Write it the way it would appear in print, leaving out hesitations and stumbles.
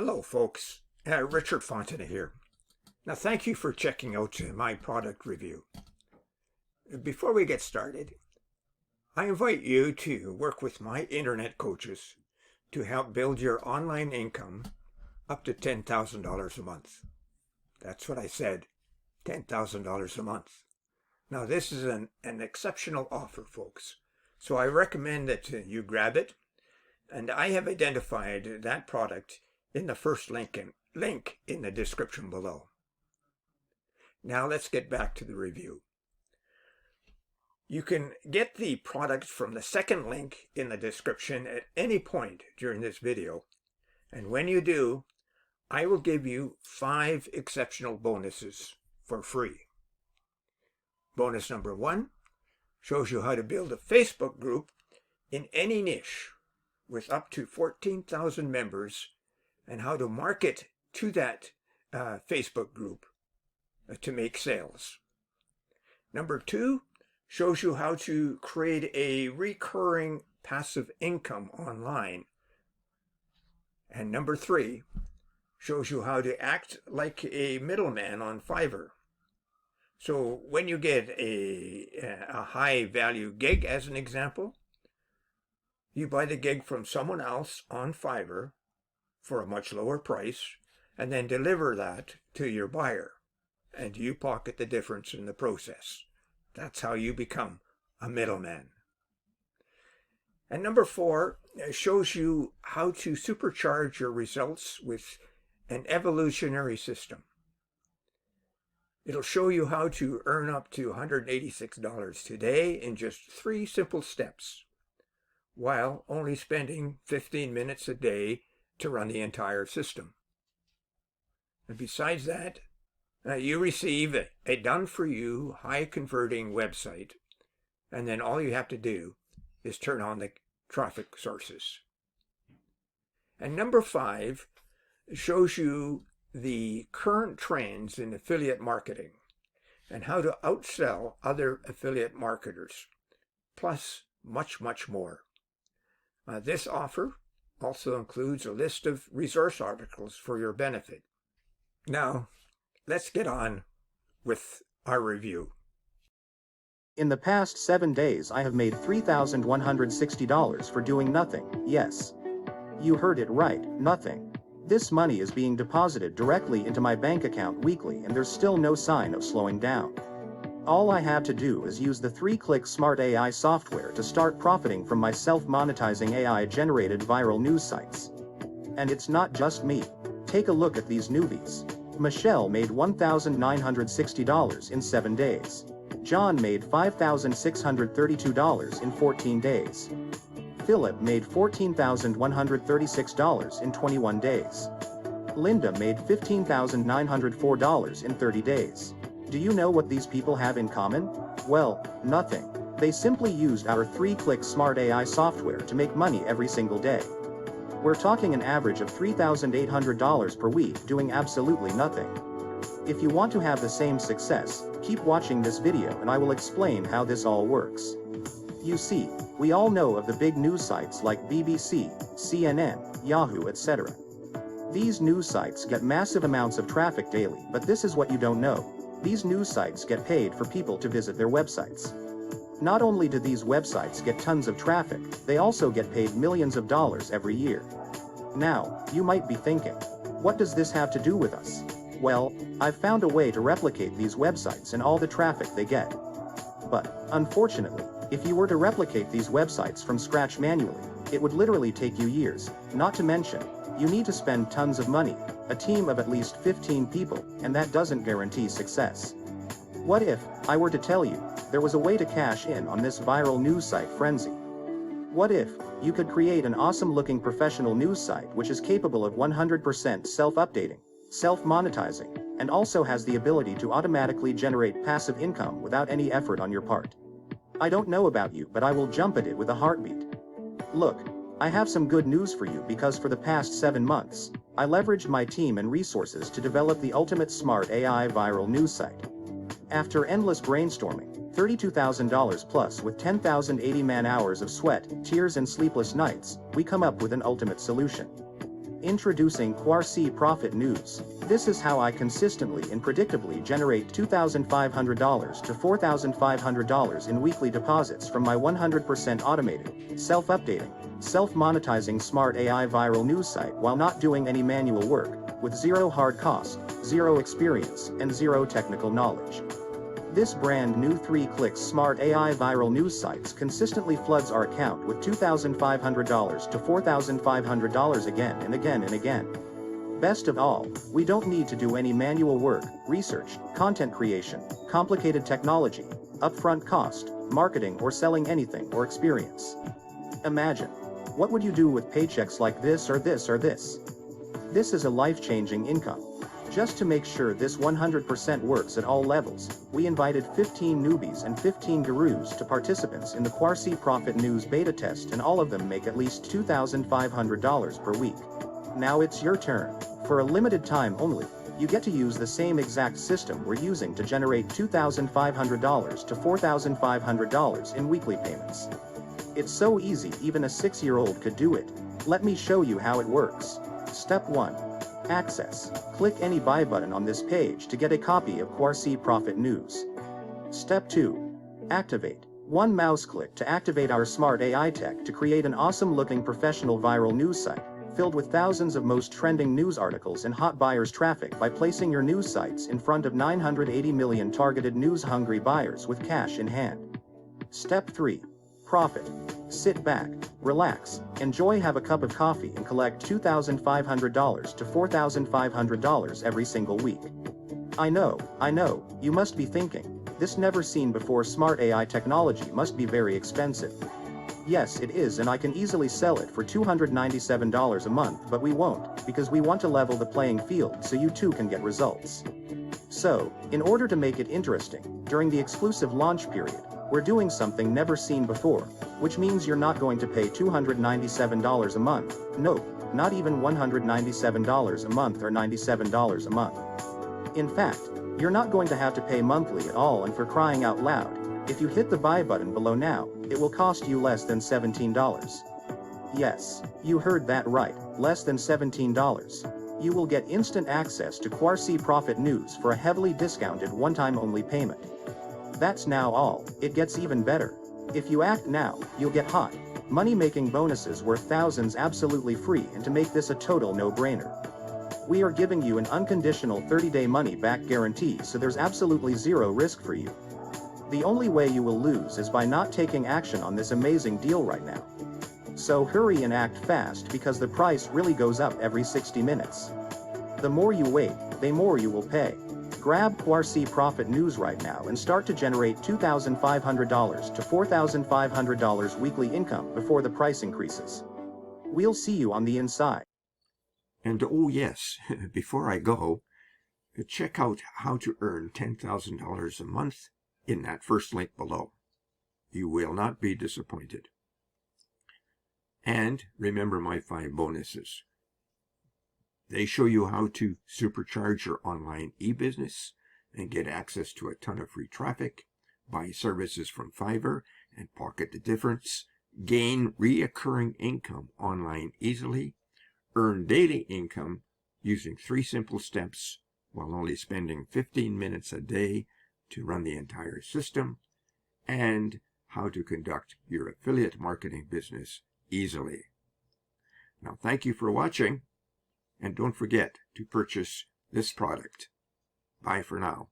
Hello folks, Richard Fontaine here. Now thank you for checking out my product review. Before we get started, I invite you to work with my internet coaches to help build your online income up to $10,000 a month. That's what I said, $10,000 a month. Now this is an exceptional offer, folks, so I recommend that you grab it, and I have identified that product in the first link in the description below. Now let's get back to the review. You can get the product from the second link in the description at any point during this video, and when you do, I will give you 5 exceptional bonuses for free. Bonus number 1 shows you how to build a Facebook group in any niche with up to 14,000 members and how to market to that Facebook group to make sales. Number 2 shows you how to create a recurring passive income online. And number 3 shows you how to act like a middleman on Fiverr. So when you get a high value gig, as an example, you buy the gig from someone else on Fiverr for a much lower price and then deliver that to your buyer, and you pocket the difference in the process. That's how you become a middleman. And number 4 shows you how to supercharge your results with an evolutionary system. It'll show you how to earn up to $186 today in just 3 simple steps, while only spending 15 minutes a day to run the entire system. And besides that, you receive a done-for-you, high-converting website, and then all you have to do is turn on the traffic sources. And number 5 shows you the current trends in affiliate marketing and how to outsell other affiliate marketers, plus much, much more. This offer also includes a list of resource articles for your benefit. Now, let's get on with our review. In the past 7 days I have made $3,160 for doing nothing. Yes. You heard it right, nothing. This money is being deposited directly into my bank account weekly, and there's still no sign of slowing down. All I have to do is use the 3-click SMART A.I software to start profiting from my self-monetizing AI-generated viral news sites. And it's not just me. Take a look at these newbies. Michelle made $1,960 in 7 days. John made $5,632 in 14 days. Philip made $14,136 in 21 days. Linda made $15,904 in 30 days. Do you know what these people have in common? Well, nothing. They simply used our 3-click SMART AI software to make money every single day. We're talking an average of $3,800 per week doing absolutely nothing. If you want to have the same success, keep watching this video and I will explain how this all works. You see, we all know of the big news sites like BBC, CNN, Yahoo, etc. These news sites get massive amounts of traffic daily, but this is what you don't know. These news sites get paid for people to visit their websites. Not only do these websites get tons of traffic, they also get paid millions of dollars every year. Now, you might be thinking, what does this have to do with us? Well, I've found a way to replicate these websites and all the traffic they get. But, unfortunately, if you were to replicate these websites from scratch manually, it would literally take you years, not to mention, you need to spend tons of money, a team of at least 15 people, and that doesn't guarantee success. What if I were to tell you there was a way to cash in on this viral news site frenzy? What if you could create an awesome-looking professional news site which is capable of 100% self-updating, self-monetizing, and also has the ability to automatically generate passive income without any effort on your part? I don't know about you, but I will jump at it with a heartbeat. Look, I have some good news for you, because for the past 7 months, I leveraged my team and resources to develop the ultimate SMART AI viral news site. After endless brainstorming, $32,000 plus with 10,080 man-hours of sweat, tears and sleepless nights, we come up with an ultimate solution. Introducing Quarsi Profit News. This is how I consistently and predictably generate $2,500 to $4,500 in weekly deposits from my 100% automated, self-updating, self-monetizing Smart AI viral news site while not doing any manual work, with zero hard cost, zero experience, and zero technical knowledge. This brand new 3-click Smart AI viral news sites consistently floods our account with $2,500 to $4,500 again and again and again. Best of all, we don't need to do any manual work, research, content creation, complicated technology, upfront cost, marketing or selling anything or experience. Imagine. What would you do with paychecks like this or this or this? This is a life-changing income. Just to make sure this 100% works at all levels, we invited 15 newbies and 15 gurus to participants in the Quarsi Profit News beta test, and all of them make at least $2,500 per week. Now it's your turn. For a limited time only, you get to use the same exact system we're using to generate $2,500 to $4,500 in weekly payments. It's so easy even a 6-year-old could do it. Let me show you how it works. Step 1. Access. Click any buy button on this page to get a copy of Quarsi Profit News. Step 2. Activate. One mouse click to activate our Smart AI tech to create an awesome-looking professional viral news site, filled with thousands of most trending news articles and hot buyers traffic by placing your news sites in front of 980 million targeted news-hungry buyers with cash in hand. Step 3. Profit. Sit back, relax, enjoy, have a cup of coffee and collect $2,500 to $4,500 every single week. I know, you must be thinking, this never-seen-before Smart AI technology must be very expensive. Yes, it is, and I can easily sell it for $297 a month, but we won't, because we want to level the playing field so you too can get results. So, in order to make it interesting, during the exclusive launch period, we're doing something never seen before, which means you're not going to pay $297 a month, nope, not even $197 a month or $97 a month. In fact, you're not going to have to pay monthly at all, and for crying out loud, if you hit the buy button below now, it will cost you less than $17. Yes, you heard that right, less than $17. You will get instant access to Quarsi Profit News for a heavily discounted one-time only payment. That's now all. It gets even better. If you act now, you'll get hot, money-making bonuses worth thousands absolutely free, and to make this a total no-brainer, we are giving you an unconditional 30-day money-back guarantee, so there's absolutely zero risk for you. The only way you will lose is by not taking action on this amazing deal right now. So hurry and act fast, because the price really goes up every 60 minutes. The more you wait, the more you will pay. Grab Quarsi Profit News right now and start to generate $2,500 to $4,500 weekly income before the price increases. We'll see you on the inside. And oh yes, before I go, check out how to earn $10,000 a month in that first link below. You will not be disappointed. And remember my 5 bonuses. They show you how to supercharge your online e-business and get access to a ton of free traffic, buy services from Fiverr and pocket the difference, gain reoccurring income online easily, earn daily income using 3 simple steps while only spending 15 minutes a day to run the entire system, and how to conduct your affiliate marketing business easily. Now, thank you for watching. And don't forget to purchase this product. Bye for now.